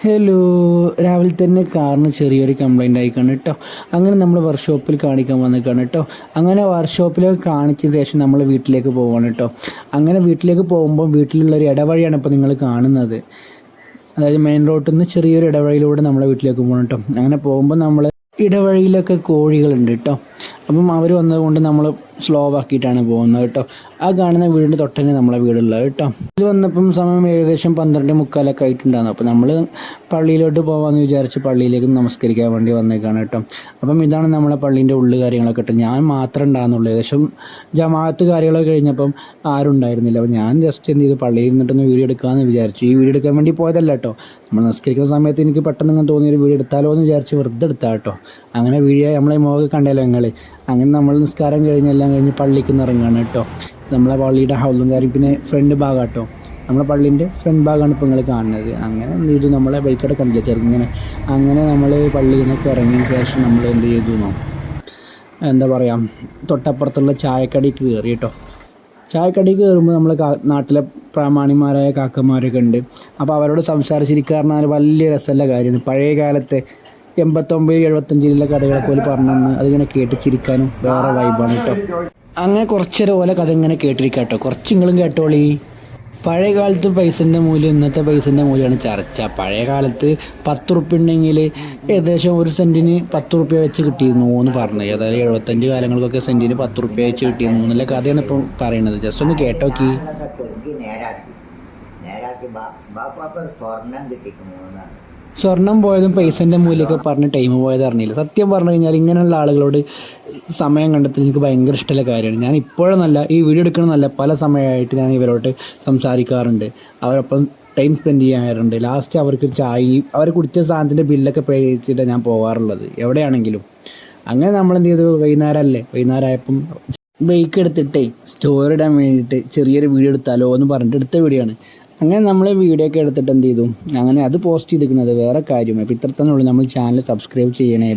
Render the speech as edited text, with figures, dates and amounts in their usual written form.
Hello, രാവിലെ തന്നെ കാറിന് ചെറിയൊരു കംപ്ലൈൻ്റ് ആയിക്കാണ് കേട്ടോ. അങ്ങനെ നമ്മൾ വർക്ക്ഷോപ്പിൽ കാണിക്കാൻ വന്നിക്കാണ് കേട്ടോ. അങ്ങനെ വർക്ക്ഷോപ്പിലൊക്കെ കാണിച്ചതിന് ശേഷം നമ്മൾ വീട്ടിലേക്ക് പോവാണ് കേട്ടോ. അങ്ങനെ വീട്ടിലേക്ക് പോകുമ്പോൾ വീട്ടിലുള്ളൊരു ഇടവഴിയാണ് ഇപ്പോൾ നിങ്ങൾ കാണുന്നത്. അതായത് മെയിൻ റോഡിൽ നിന്ന് ചെറിയൊരു ഇടവഴിയിലൂടെ നമ്മളെ വീട്ടിലേക്ക് പോകണം കേട്ടോ. അങ്ങനെ പോകുമ്പോൾ നമ്മൾ ഇടവഴിയിലൊക്കെ കോഴികളുണ്ട് കേട്ടോ. അപ്പം അവർ വന്നതുകൊണ്ട് നമ്മൾ സ്ലോ ആക്കിയിട്ടാണ് പോകുന്നത് കേട്ടോ. ആ കാണുന്ന വീടിൻ്റെ തൊട്ടന്നെ നമ്മളെ വീടുള്ളത് കേട്ടോ. ഇതിൽ വന്നപ്പം സമയം ഏകദേശം 12:45 ആയിട്ടുണ്ടായിരുന്നു. അപ്പോൾ നമ്മൾ പള്ളിയിലോട്ട് പോകാമെന്ന് വിചാരിച്ച് പള്ളിയിലേക്ക് നമസ്കരിക്കാൻ വേണ്ടി വന്നേക്കാണ് കേട്ടോ. അപ്പം ഇതാണ് നമ്മളെ പള്ളീൻ്റെ ഉള്ളു കാര്യങ്ങളൊക്കെ കേട്ടോ. ഞാൻ മാത്രമേ ഉണ്ടാകുന്നുള്ളൂ. ഏകദേശം ജമാഅത്ത് കാര്യങ്ങളൊക്കെ കഴിഞ്ഞപ്പം ആരും ഉണ്ടായിരുന്നില്ല. അപ്പോൾ ഞാൻ ജസ്റ്റ് എന്ത് ചെയ്തു, പള്ളിയിൽ നിന്നിട്ടൊന്ന് വീഡിയോ എടുക്കാമെന്ന് വിചാരിച്ചു. ഈ വീഡിയോ എടുക്കാൻ വേണ്ടി പോയതല്ല കേട്ടോ. നമ്മൾ നമസ്കരിക്കുന്ന സമയത്ത് എനിക്ക് പെട്ടെന്ന് ഇങ്ങനെ തോന്നിയൊരു വീഡിയോ എടുത്താലോ എന്ന് വിചാരിച്ച് വെറുതെ എടുത്താൽ കേട്ടോ. അങ്ങനെ വീഡിയോ നമ്മളെ മുഖമൊക്കെ കണ്ടല്ലോ നിങ്ങൾ. അങ്ങനെ നമ്മൾ നിസ്കാരം കഴിഞ്ഞെല്ലാം കഴിഞ്ഞ് പള്ളിക്ക് നിന്ന് ഇറങ്ങുകയാണ് കേട്ടോ. നമ്മളെ പള്ളിയുടെ ഹൗലും കാര്യം പിന്നെ ഫ്രണ്ട് ഭാഗം കേട്ടോ. നമ്മളെ പള്ളീൻ്റെ ഫ്രണ്ട് ഭാഗമാണ് ഇപ്പോൾ നിങ്ങൾ കാണുന്നത്. അങ്ങനെ എന്ത് ചെയ്തു, നമ്മളെ ബൈക്കടെ കണ്ടില്ല ചെറുങ്ങനെ. അങ്ങനെ നമ്മൾ പള്ളിയിൽ നിന്നൊക്കെ ഇറങ്ങിയ ശേഷം നമ്മൾ എന്ത് ചെയ്തു എന്താ പറയുക, തൊട്ടപ്പുറത്തുള്ള ചായക്കടയ്ക്ക് കയറി കേട്ടോ. ചായക്കടയ്ക്ക് കയറുമ്പോൾ നമ്മൾ നാട്ടിലെ പ്രാമാണിമാരായ കാക്കന്മാരൊക്കെ ഉണ്ട്. അപ്പോൾ അവരോട് സംസാരിച്ചിരിക്കാറിനാൽ വലിയ രസമുള്ള കാര്യമാണ്. പഴയ കാലത്തെ 89-75 കഥകളൊക്കെ പോലെ പറഞ്ഞു അതിങ്ങനെ കേട്ട് ചിരിക്കാനും വേറെ വൈബാണ് കേട്ടോ. അങ്ങനെ കുറച്ചേരം ഓലെ കഥ ഇങ്ങനെ കേട്ടിരിക്കാം കേട്ടോ. കുറച്ച് നിങ്ങളും കേട്ടോളി. പഴയ കാലത്ത് പൈസൻ്റെ മൂല്യം ഇന്നത്തെ പൈസൻ്റെ മൂല്യമാണ് ചർച്ച. പഴയ കാലത്ത് 10 ഉറുപ്പ്യ ഉണ്ടെങ്കിൽ ഏകദേശം ഒരു സെൻറ്റിന് 10 ഉറുപ്പ്യ വെച്ച് കിട്ടിയിരുന്നു എന്ന് പറഞ്ഞത്. അതായത് 75 കാലങ്ങൾക്കൊക്കെ സെൻറ്റിന് 10 ഉറുപ്പ്യ വെച്ച് കിട്ടിയിരുന്നു എന്നുള്ള കഥയാണ് ഇപ്പം പറയുന്നത്. ജസ്റ്റ് ഒന്ന് കേട്ടോക്കി. സ്വർണം പോയതും പൈസൻ്റെ മൂല്യമൊക്കെ പറഞ്ഞ് ടൈം പോയത് അറിഞ്ഞില്ല. സത്യം പറഞ്ഞു കഴിഞ്ഞാൽ ഇങ്ങനെയുള്ള ആളുകളോട് സമയം കണ്ടെത്തി എനിക്ക് ഭയങ്കര ഇഷ്ടമുള്ള കാര്യമാണ്. ഞാൻ ഇപ്പോഴെന്നല്ല, ഈ വീഡിയോ എടുക്കണമെന്നല്ല, പല സമയമായിട്ട് ഞാൻ ഇവരോട് സംസാരിക്കാറുണ്ട്. അവരൊപ്പം ടൈം സ്പെൻഡ് ചെയ്യാറുണ്ട്. ലാസ്റ്റ് അവർക്ക് ചായ, അവർ കുടിച്ച സാധനത്തിൻ്റെ ബില്ലൊക്കെ പേ ചെയ്തിട്ടാണ് ഞാൻ പോകാറുള്ളത് എവിടെയാണെങ്കിലും. അങ്ങനെ നമ്മളെന്ത് ചെയ്തു, വൈകുന്നേരമായപ്പം ബൈക്ക് എടുത്തിട്ടേ സ്റ്റോറി ഇടാൻ വേണ്ടിയിട്ട് ചെറിയൊരു വീഡിയോ എടുത്താലോ എന്ന് പറഞ്ഞിട്ട് എടുത്ത വീഡിയോ ആണ്. അങ്ങനെ നമ്മൾ വീഡിയോ ഒക്കെ എടുത്തിട്ട് എന്ത് ചെയ്തു, അങ്ങനെ അത് പോസ്റ്റ് ചെയ്തിരിക്കുന്നത് വേറെ കാര്യമാണ്. അപ്പോൾ ഇത്ര തന്നെ ഉള്ളൂ. നമ്മൾ ചാനൽ സബ്സ്ക്രൈബ് ചെയ്യണേ.